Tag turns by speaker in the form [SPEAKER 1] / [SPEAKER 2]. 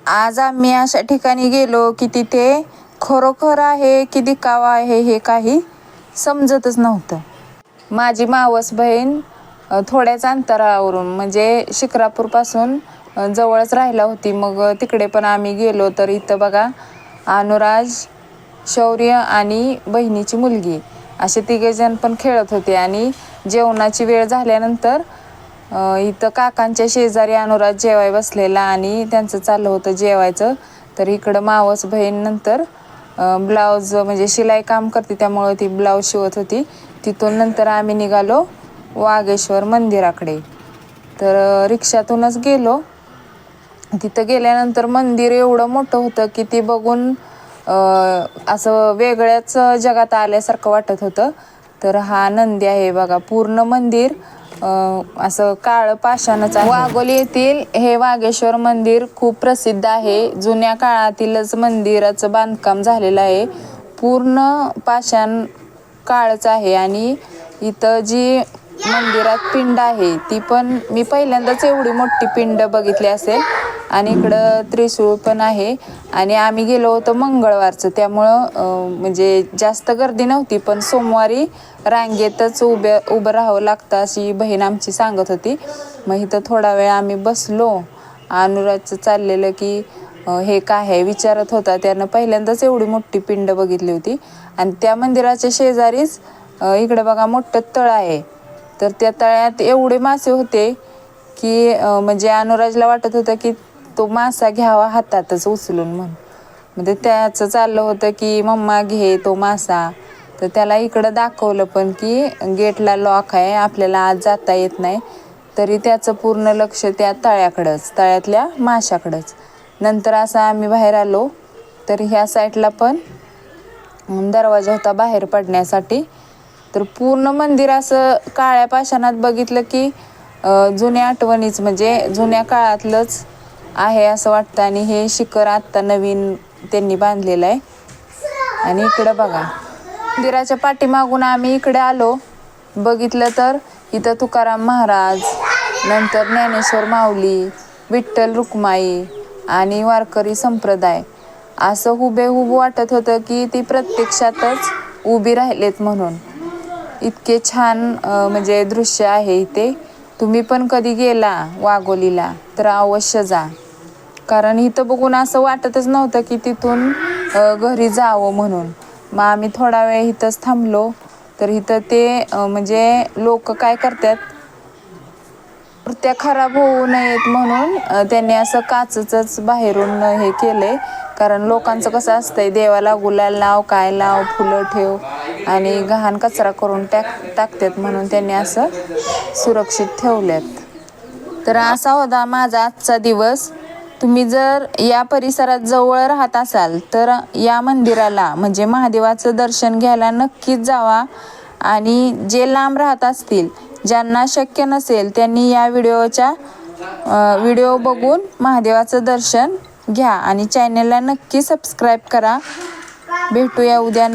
[SPEAKER 1] आज आम्ही अशा ठिकाणी गेलो की तिथे खरोखर आहे की दिखावा आहे हे काही समजतच नव्हतं. माझी मावस बहीण थोड्याच अंतरावरून म्हणजे शिक्रापूरपासून जवळच राहिला होती. मग तिकडे पण आम्ही गेलो तर इथं बघा अनुराज, शौर्य आणि बहिणीची मुलगी असे तिघेजण पण खेळत होते. आणि जेवणाची वेळ झाल्यानंतर इथं काकांच्या शेजारी अनुराज जेवाय बसलेला आणि त्यांचं चाललं होतं जेवायचं. तर इकडं मावस बहीण नंतर ब्लाऊज म्हणजे शिलाई काम करते त्यामुळं ती ब्लाऊज शिवत होती. तिथून नंतर आम्ही निघालो वागेश्वर मंदिराकडे. तर रिक्षातूनच गेलो. तिथं गेल्यानंतर मंदिर एवढं मोठं होतं की ती बघून असं वेगळ्याच जगात आल्यासारखं वाटत होतं. तर हा नंदी आहे बघा. पूर्ण मंदिर असं काळं पाषाणच आहे. वाघोली येथील हे वागेश्वर मंदिर खूप प्रसिद्ध आहे. जुन्या काळातीलच मंदिराचं बांधकाम झालेलं आहे. पूर्ण पाषाण काळच आहे. आणि इथं जी मंदिरात पिंड आहे ती पण मी पहिल्यांदाच एवढी मोठी पिंड बघितली असेल. आणि इकडं त्रिशूळ पण आहे. आणि आम्ही गेलो होतो मंगळवारचं त्यामुळं म्हणजे जास्त गर्दी नव्हती. पण सोमवारी रांगेतच उभं राहावं लागतं अशी बहीण आमची सांगत होती. मग इथं थोडा वेळ आम्ही बसलो. अनुराजचं चाललेलं की हे काय आहे विचारत होता. त्यानं पहिल्यांदाच एवढी मोठी पिंड बघितली होती. आणि त्या मंदिराच्या शेजारीच इकडं बघा मोठं तळ आहे. तर त्या तळ्यात एवढे मासे होते की म्हणजे अनुराजला वाटत होतं की तो मासा घ्यावा हातातच उचलून म्हणून. म्हणजे त्याचं चाललं होतं की मम्मा घे तो मासा. तर त्याला इकडं दाखवलं पण की गेटला लॉक आहे आपल्याला आज जाता येत नाही. तरी त्याचं पूर्ण लक्ष त्या तळ्याकडंच, तळ्यातल्या माशाकडंच. नंतर असं आम्ही बाहेर आलो तर ह्या साईडला पण दरवाजा होता बाहेर पडण्यासाठी. तर पूर्ण मंदिर असं काळ्या पाषाणात बघितलं की जुन्या आठवणीच म्हणजे जुन्या काळातलंच आहे असं वाटतं. आणि हे शिखर आत्ता नवीन त्यांनी बांधलेलं आहे. आणि इकडं बघा मंदिराच्या पाठीमागून आम्ही इकडे आलो. बघितलं तर इथं तुकाराम महाराज, नंतर ज्ञानेश्वर माऊली, विठ्ठल रुक्माई आणि वारकरी संप्रदाय असं हुबेहूब वाटत होतं की ती प्रत्यक्षातच उभी राहिलेत म्हणून. इतके छान म्हणजे दृश्य आहे इथे. तुम्ही पण कधी गेला वाघोलीला तर अवश्य जा. कारण इथं बघून असं वाटतच नव्हतं की तिथून घरी जावं म्हणून. मग आम्ही थोडा वेळ इथंच थांबलो. तर इथं ते म्हणजे लोक काय करतात मूर्त्या खराब होऊ नयेत म्हणून त्यांनी असं काचच बाहेरून हे केलंय. कारण लोकांचं कसं असतंय देवाला गुलाल लाव काय लाव फुलं ठेव आणि घाण कचरा करून टाकतात म्हणून त्यांनी असं सुरक्षित ठेवल्यात. तर असा होता माझा आजचा दिवस. तुम्ही जर या परिसरात जवळ राहत असाल तर या मंदिराला म्हणजे महादेवाचं दर्शन घ्यायला नक्कीच जावा. आणि जे लांब राहत असतील ज्यांना शक्य नसेल त्यांनी या व्हिडिओ बघून महादेवाचं दर्शन घ्या. आणि चॅनलला नक्की सबस्क्राईब करा. भेटूया उद्या